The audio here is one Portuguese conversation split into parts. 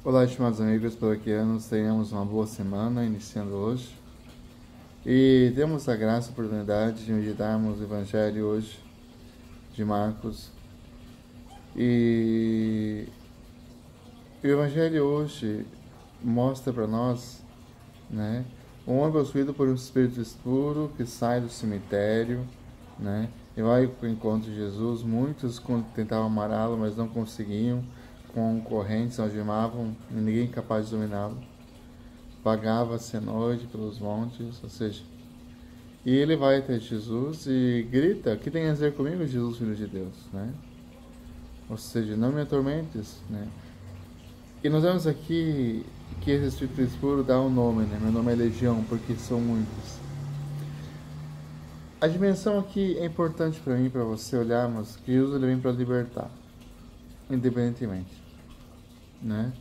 Olá, estimados amigos paroquianos, tenhamos uma boa semana, iniciando hoje. E temos a graça e a oportunidade de meditarmos o Evangelho hoje, de Marcos. E o Evangelho hoje mostra para nós, né, um homem possuído por um espírito escuro que sai do cemitério, né, e vai ao encontro de Jesus. Muitos tentavam amarrá-lo, mas não conseguiam, com correntes algemavam, e ninguém capaz de dominá-lo. Vagava-se à noite pelos montes, ou seja, e ele vai até Jesus e grita: "Que tem a ver comigo, Jesus, Filho de Deus?", né? Ou seja, não me atormentes, né? E nós vemos aqui que esse espírito escuro dá um nome, né? Meu nome é Legião, porque são muitos. A dimensão aqui é importante para mim e para você olharmos que Jesus ele vem para libertar, independentemente, né?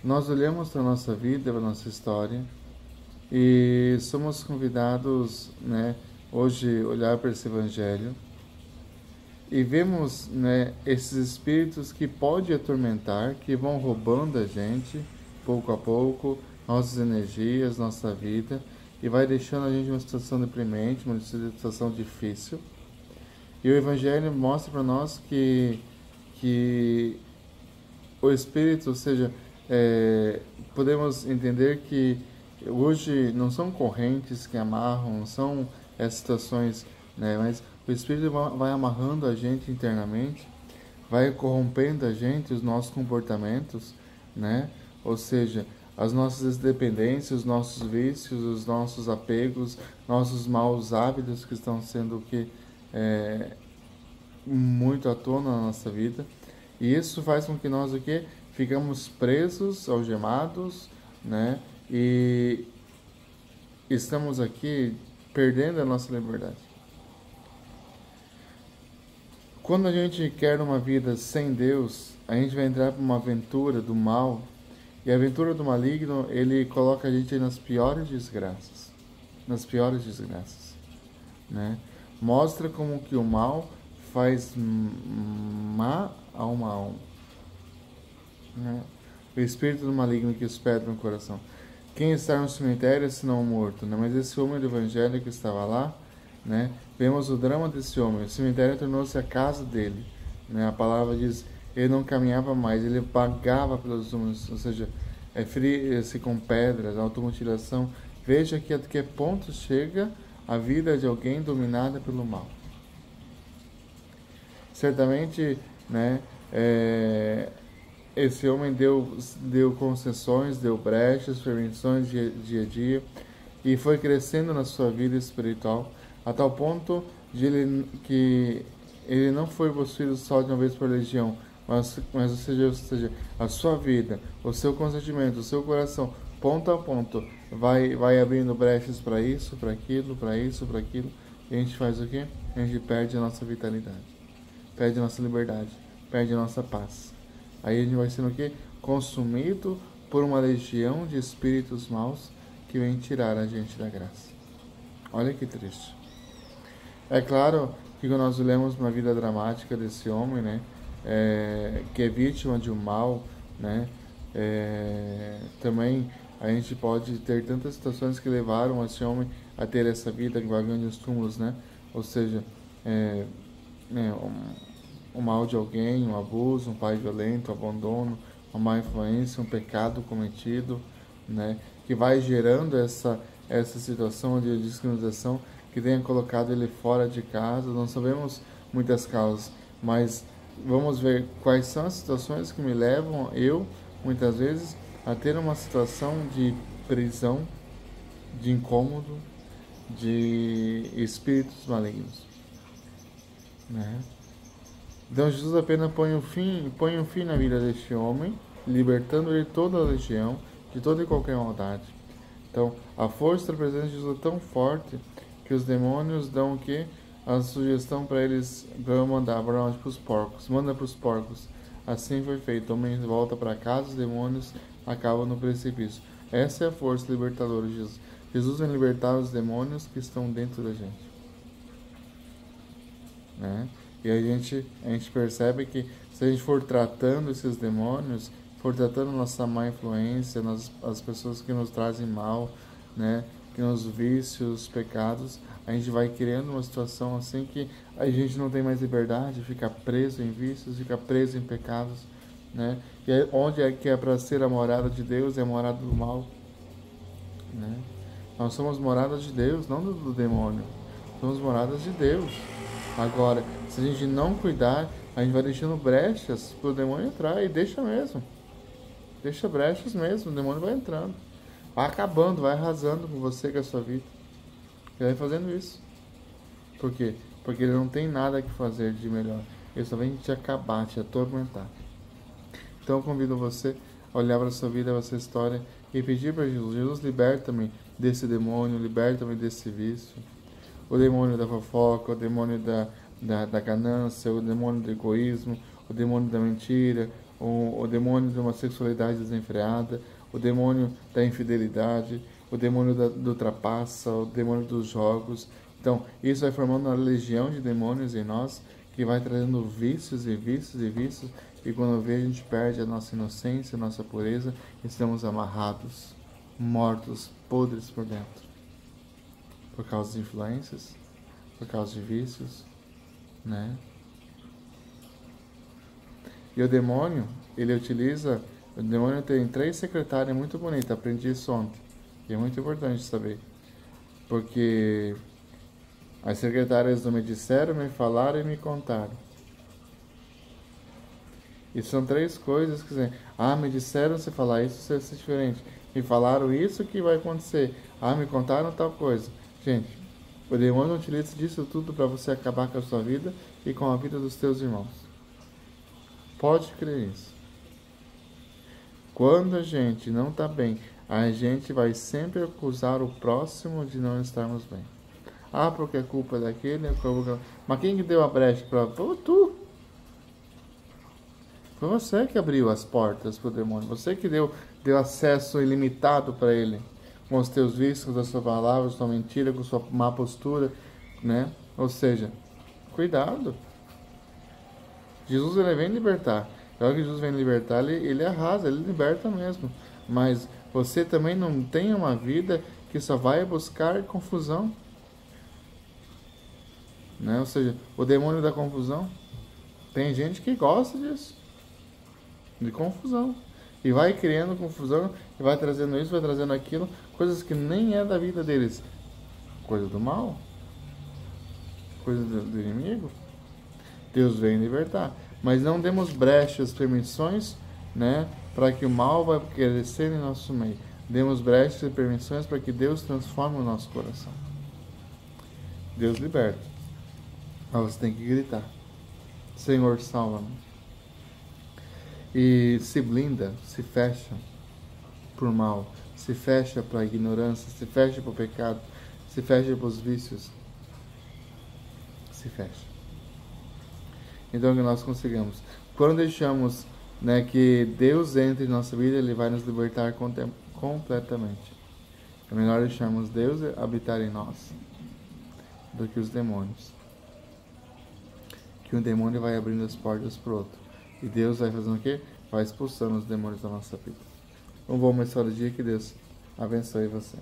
Nós olhamos para a nossa vida, para a nossa história, e somos convidados, né, hoje olhar para esse Evangelho e vemos, né, esses espíritos que podem atormentar, que vão roubando a gente pouco a pouco, nossas energias, nossa vida, e vai deixando a gente numa situação deprimente, uma situação difícil. E o Evangelho mostra para nós que o Espírito, ou seja, podemos entender que hoje não são correntes que amarram, não são situações, né, mas o Espírito vai amarrando a gente internamente, vai corrompendo a gente, os nossos comportamentos, né? Ou seja, as nossas dependências, os nossos vícios, os nossos apegos, nossos maus hábitos que estão sendo muito à tona na nossa vida. E isso faz com que nós ficamos presos, algemados, né? E estamos aqui perdendo a nossa liberdade. Quando a gente quer uma vida sem Deus, a gente vai entrar para uma aventura do mal. E a aventura do maligno, ele coloca a gente nas piores desgraças. Nas piores desgraças, né? Mostra como que o mal faz mal ao mal, né? O espírito do maligno que hospeda no coração. Quem está no cemitério senão morto, né? Mas esse homem do evangelho que estava lá, né? Vemos o drama desse homem. O cemitério tornou-se a casa dele, né? A palavra diz: ele não caminhava mais, ele pagava pelos homens, ou seja, ferir-se com pedras, automutilação. Veja que a que ponto chega a vida de alguém dominada pelo mal. Certamente, né? Esse homem deu concessões, deu brechas, permissões dia a dia, e foi crescendo na sua vida espiritual, a tal ponto que ele não foi possuído só de uma vez por legião, mas ou seja, a sua vida, o seu consentimento, o seu coração, ponto a ponto, vai abrindo brechas para isso, para aquilo, para isso, para aquilo, e a gente faz o quê? A gente perde a nossa vitalidade, perde a nossa liberdade, perde a nossa paz. Aí a gente vai sendo o quê? Consumido por uma legião de espíritos maus que vem tirar a gente da graça. Olha que triste. É claro que quando nós olhamos uma vida dramática desse homem, né, que é vítima de um mal, né, também a gente pode ter tantas situações que levaram esse homem a ter essa vida vagando nos túmulos, né? Ou seja, um mal de alguém, um abuso, um pai violento, um abandono, uma má influência, um pecado cometido, né, que vai gerando essa situação de discriminação que tenha colocado ele fora de casa. Não sabemos muitas causas, mas vamos ver quais são as situações que me levam, muitas vezes, a ter uma situação de prisão, de incômodo, de espíritos malignos, né? Então Jesus apenas põe um fim na vida deste homem, libertando ele de toda a legião, de toda e qualquer maldade. Então, a força da presença de Jesus é tão forte que os demônios dão o quê? A sugestão para eles, para mandar para os porcos. Manda para os porcos. Assim foi feito. O homem volta para casa, os demônios acabam no precipício. Essa é a força libertadora de Jesus. Jesus vem libertar os demônios que estão dentro da gente, né? E a gente percebe que se a gente for tratando esses demônios, for tratando nossa má influência, as pessoas que nos trazem mal, né, que nos vícios, pecados, a gente vai criando uma situação assim que a gente não tem mais liberdade, fica preso em vícios, fica preso em pecados, né? E aí, onde é que é para ser a morada de Deus, é a morada do mal, né? Nós somos moradas de Deus, não do demônio. Somos moradas de Deus. Agora, se a gente não cuidar, a gente vai deixando brechas para o demônio entrar, e deixa mesmo. Deixa brechas mesmo, o demônio vai entrando. Vai acabando, vai arrasando com você, com a sua vida. Ele vai fazendo isso. Por quê? Porque ele não tem nada que fazer de melhor. Ele só vem te acabar, te atormentar. Então eu convido você a olhar para a sua vida, para a sua história e pedir para Jesus. Jesus, liberta-me desse demônio, liberta-me desse vício. O demônio da fofoca, o demônio da ganância, o demônio do egoísmo, o demônio da mentira, o demônio de uma sexualidade desenfreada, o demônio da infidelidade, o demônio do trapaça, o demônio dos jogos. Então, isso vai formando uma legião de demônios em nós, que vai trazendo vícios e vícios e vícios, e quando vê a gente perde a nossa inocência, a nossa pureza, e estamos amarrados, mortos, podres por dentro. Por causa de influências, por causa de vícios, né? E o demônio, o demônio tem 3 secretárias muito bonitas, aprendi isso ontem. E é muito importante saber. Porque as secretárias não me disseram, me falaram e me contaram. E são 3 coisas que dizem, me disseram se falar isso, vai ser diferente. Me falaram isso que vai acontecer. Me contaram tal coisa. Gente, o demônio utiliza disso tudo para você acabar com a sua vida e com a vida dos teus irmãos. Pode crer isso. Quando a gente não está bem, a gente vai sempre acusar o próximo de não estarmos bem. Porque a culpa é daquele, mas quem que deu a brecha para... Foi tu. Foi você que abriu as portas para o demônio. Você que deu acesso ilimitado para ele. Com os teus vícios, com as suas palavras, com a sua mentira, com a sua má postura, né? Ou seja, cuidado. Jesus, ele vem libertar. Na hora que Jesus vem libertar, ele arrasa, ele liberta mesmo. Mas você também não tem uma vida que só vai buscar confusão. Né? Ou seja, o demônio da confusão. Tem gente que gosta disso. De confusão. E vai criando confusão, e vai trazendo isso, vai trazendo aquilo, coisas que nem é da vida deles. Coisa do mal. Coisa do inimigo. Deus vem libertar. Mas não demos brechas, permissões, né, para que o mal vai crescer em nosso meio. Demos brechas e permissões para que Deus transforme o nosso coração. Deus liberta. Mas você tem que gritar: Senhor, salva-me. E se blinda, se fecha por mal, se fecha para a ignorância, se fecha para o pecado, se fecha para os vícios. Se fecha. Então que nós consigamos. Quando deixamos, né, que Deus entre em nossa vida, Ele vai nos libertar completamente. É melhor deixarmos Deus habitar em nós do que os demônios. Que um demônio vai abrindo as portas para o outro. E Deus vai fazendo o quê? Vai expulsando os demônios da nossa vida. Um bom dia, que Deus abençoe você.